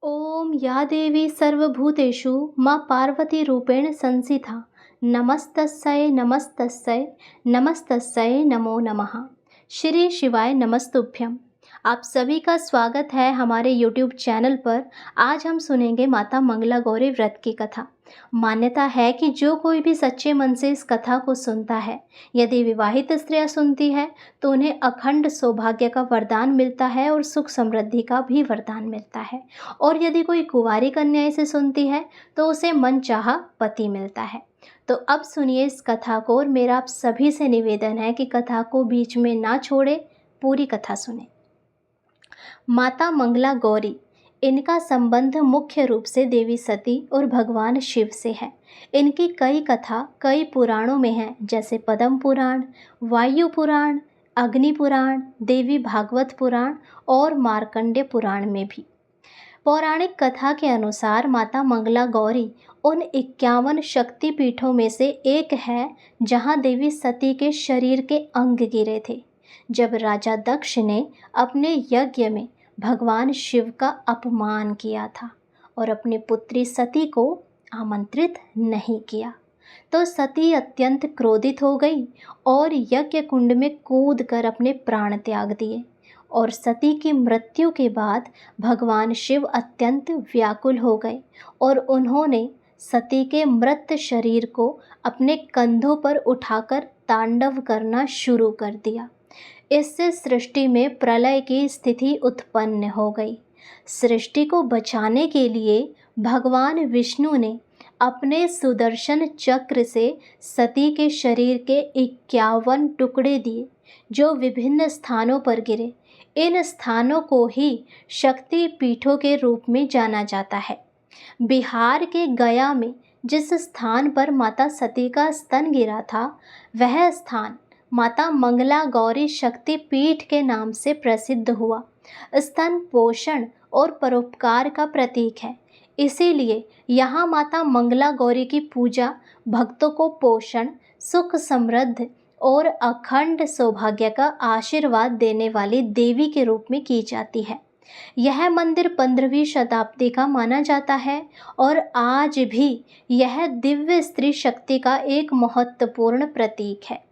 ॐ या देवी सर्वभूतेषु मां पार्वतीरूपेण संस्थिता नमस्तस्यै नमस्तस्यै नमस्तस्यै नमो नमः। श्री शिवाय नमस्तुभ्यम। आप सभी का स्वागत है हमारे यूट्यूब चैनल पर। आज हम सुनेंगे माता मंगला गौरी व्रत की कथा। मान्यता है कि जो कोई भी सच्चे मन से इस कथा को सुनता है, यदि विवाहित स्त्रियां सुनती है तो उन्हें अखंड सौभाग्य का वरदान मिलता है और सुख समृद्धि का भी वरदान मिलता है। और यदि कोई कुंवारी कन्या इसे सुनती है तो उसे मनचाहा पति मिलता है। तो अब सुनिए इस कथा को, और मेरा आप सभी से निवेदन है कि कथा को बीच में ना छोड़े, पूरी कथा सुने। माता मंगला गौरी, इनका संबंध मुख्य रूप से देवी सती और भगवान शिव से है। इनकी कई कथा कई पुराणों में है, जैसे पद्म पुराण, वायु पुराण, अग्नि पुराण, देवी भागवत पुराण और मार्कंडेय पुराण में भी। पौराणिक कथा के अनुसार माता मंगला गौरी उन 51 शक्ति पीठों में से एक है जहां देवी सती के शरीर के अंग गिरे थे, जब राजा दक्ष ने अपने यज्ञ में भगवान शिव का अपमान किया था और अपनी पुत्री सती को आमंत्रित नहीं किया। तो सती अत्यंत क्रोधित हो गई और यज्ञ कुंड में कूदकर अपने प्राण त्याग दिए। और सती की मृत्यु के बाद भगवान शिव अत्यंत व्याकुल हो गए और उन्होंने सती के मृत शरीर को अपने कंधों पर उठाकर तांडव करना शुरू कर दिया। इससे सृष्टि में प्रलय की स्थिति उत्पन्न हो गई। सृष्टि को बचाने के लिए भगवान विष्णु ने अपने सुदर्शन चक्र से सती के शरीर के 51 टुकड़े दिए, जो विभिन्न स्थानों पर गिरे। इन स्थानों को ही शक्ति पीठों के रूप में जाना जाता है। बिहार के गया में जिस स्थान पर माता सती का स्तन गिरा था, वह स्थान माता मंगला गौरी शक्ति पीठ के नाम से प्रसिद्ध हुआ। स्तन पोषण और परोपकार का प्रतीक है, इसीलिए यहाँ माता मंगला गौरी की पूजा भक्तों को पोषण, सुख समृद्ध और अखंड सौभाग्य का आशीर्वाद देने वाली देवी के रूप में की जाती है। यह मंदिर 15वीं शताब्दी का माना जाता है और आज भी यह दिव्य स्त्री शक्ति का एक महत्वपूर्ण प्रतीक है।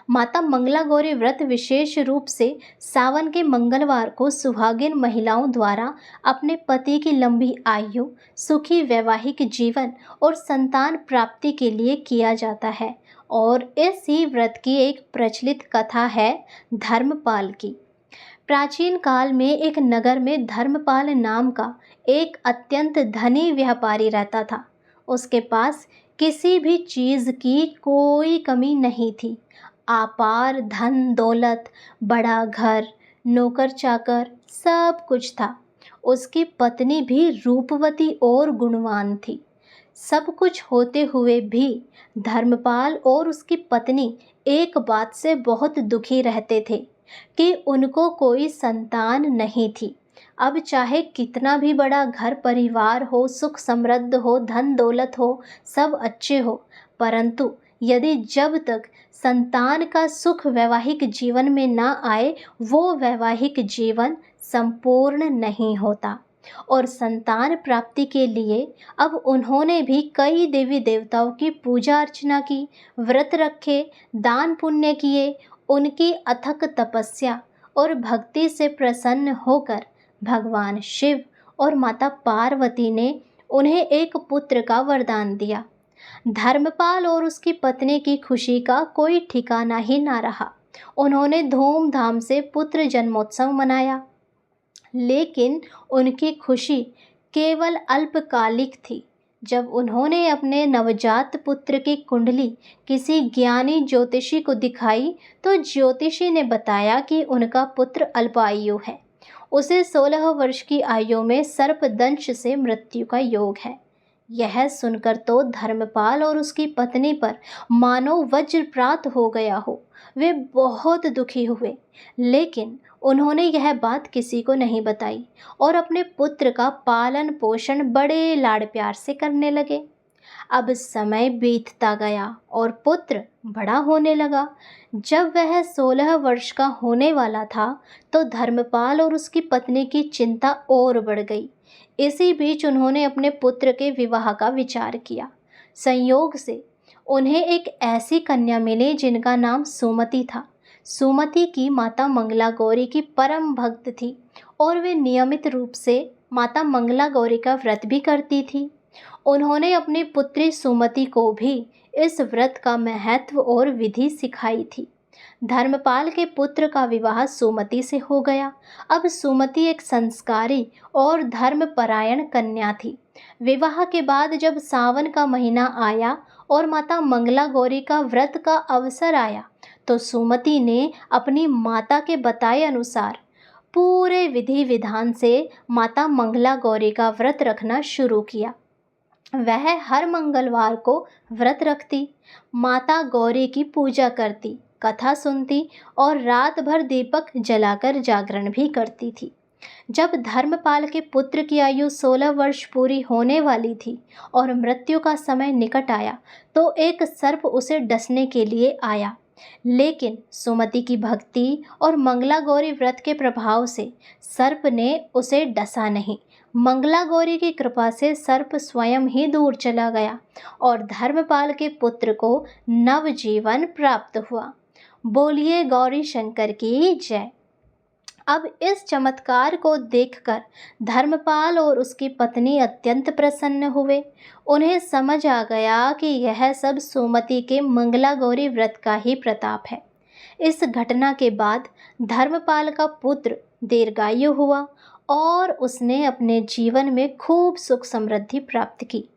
माता मंगला गौरी व्रत विशेष रूप से सावन के मंगलवार को सुहागिन महिलाओं द्वारा अपने पति की लंबी आयु, सुखी वैवाहिक जीवन और संतान प्राप्ति के लिए किया जाता है। और इसी व्रत की एक प्रचलित कथा है धर्मपाल की। प्राचीन काल में एक नगर में धर्मपाल नाम का एक अत्यंत धनी व्यापारी रहता था। उसके पास किसी भी चीज़ की कोई कमी नहीं थी। अपार धन दौलत, बड़ा घर, नौकर चाकर, सब कुछ था। उसकी पत्नी भी रूपवती और गुणवान थी। सब कुछ होते हुए भी धर्मपाल और उसकी पत्नी एक बात से बहुत दुखी रहते थे कि उनको कोई संतान नहीं थी। अब चाहे कितना भी बड़ा घर परिवार हो, सुख समृद्ध हो, धन दौलत हो, सब अच्छे हो, परंतु यदि जब तक संतान का सुख वैवाहिक जीवन में ना आए, वो वैवाहिक जीवन संपूर्ण नहीं होता। और संतान प्राप्ति के लिए अब उन्होंने भी कई देवी देवताओं की पूजा अर्चना की, व्रत रखे, दान पुण्य किए। उनकी अथक तपस्या और भक्ति से प्रसन्न होकर भगवान शिव और माता पार्वती ने उन्हें एक पुत्र का वरदान दिया। धर्मपाल और उसकी पत्नी की खुशी का कोई ठिकाना ही ना रहा। उन्होंने धूमधाम से पुत्र जन्मोत्सव मनाया, लेकिन उनकी खुशी केवल अल्पकालिक थी। जब उन्होंने अपने नवजात पुत्र की कुंडली किसी ज्ञानी ज्योतिषी को दिखाई, तो ज्योतिषी ने बताया कि उनका पुत्र अल्पायु है। उसे 16 वर्ष की आयु में सर्पदंश से मृत्यु का योग है। यह सुनकर तो धर्मपाल और उसकी पत्नी पर मानो वज्रपात हो गया हो। वे बहुत दुखी हुए, लेकिन उन्होंने यह बात किसी को नहीं बताई और अपने पुत्र का पालन पोषण बड़े लाड़ प्यार से करने लगे। अब समय बीतता गया और पुत्र बड़ा होने लगा। जब वह 16 वर्ष का होने वाला था तो धर्मपाल और उसकी पत्नी की चिंता और बढ़ गई। इसी बीच उन्होंने अपने पुत्र के विवाह का विचार किया। संयोग से उन्हें एक ऐसी कन्या मिली जिनका नाम सुमति था। सुमति की माता मंगला गौरी की परम भक्त थी और वे नियमित रूप से माता मंगला गौरी का व्रत भी करती थी। उन्होंने अपनी पुत्री सुमति को भी इस व्रत का महत्व और विधि सिखाई थी। धर्मपाल के पुत्र का विवाह सुमति से हो गया। अब सुमति एक संस्कारी और धर्मपरायण कन्या थी। विवाह के बाद जब सावन का महीना आया और माता मंगला गौरी का व्रत का अवसर आया तो सुमति ने अपनी माता के बताए अनुसार पूरे विधि विधान से माता मंगला गौरी का व्रत रखना शुरू किया। वह हर मंगलवार को व्रत रखती, माता गौरी की पूजा करती, कथा सुनती और रात भर दीपक जलाकर जागरण भी करती थी। जब धर्मपाल के पुत्र की आयु 16 वर्ष पूरी होने वाली थी और मृत्यु का समय निकट आया तो एक सर्प उसे डसने के लिए आया, लेकिन सुमति की भक्ति और मंगला गौरी व्रत के प्रभाव से सर्प ने उसे डसा नहीं। मंगला गौरी की कृपा से सर्प स्वयं ही दूर चला गया और धर्मपाल के पुत्र को नवजीवन प्राप्त हुआ। बोलिए गौरी शंकर की जय। अब इस चमत्कार को देखकर धर्मपाल और उसकी पत्नी अत्यंत प्रसन्न हुए। उन्हें समझ आ गया कि यह सब सुमति के मंगला गौरी व्रत का ही प्रताप है। इस घटना के बाद धर्मपाल का पुत्र दीर्घायु हुआ और उसने अपने जीवन में खूब सुख समृद्धि प्राप्त की।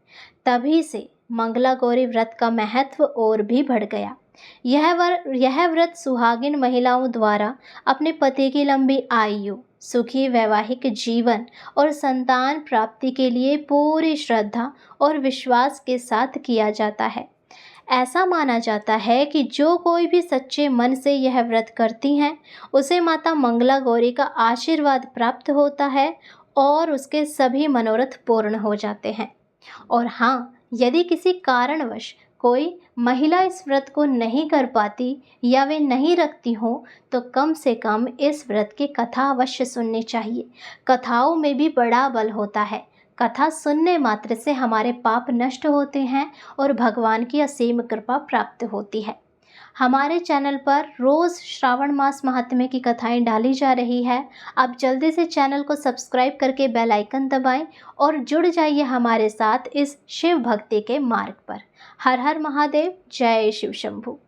तभी से मंगला गौरी व्रत का महत्व और भी बढ़ गया। यह व्रत सुहागिन महिलाओं द्वारा अपने पति की लंबी आयु, सुखी वैवाहिक जीवन और संतान प्राप्ति के लिए पूरी श्रद्धा और विश्वास के साथ किया जाता है। ऐसा माना जाता है कि जो कोई भी सच्चे मन से यह व्रत करती हैं, उसे माता मंगला गौरी का आशीर्वाद प्राप्त होता है और उसके सभी मनोरथ पूर्ण हो जाते हैं। और हाँ, यदि किसी कारणवश कोई महिला इस व्रत को नहीं कर पाती या वे नहीं रखती हो तो कम से कम इस व्रत की कथा अवश्य सुननी चाहिए। कथाओं में भी बड़ा बल होता है। कथा सुनने मात्र से हमारे पाप नष्ट होते हैं और भगवान की असीम कृपा प्राप्त होती है। हमारे चैनल पर रोज़ श्रावण मास महात्म्य की कथाएं डाली जा रही है। आप जल्दी से चैनल को सब्सक्राइब करके बेल आइकन दबाएं और जुड़ जाइए हमारे साथ इस शिव भक्ति के मार्ग पर। हर हर महादेव, जय शिव शंभू।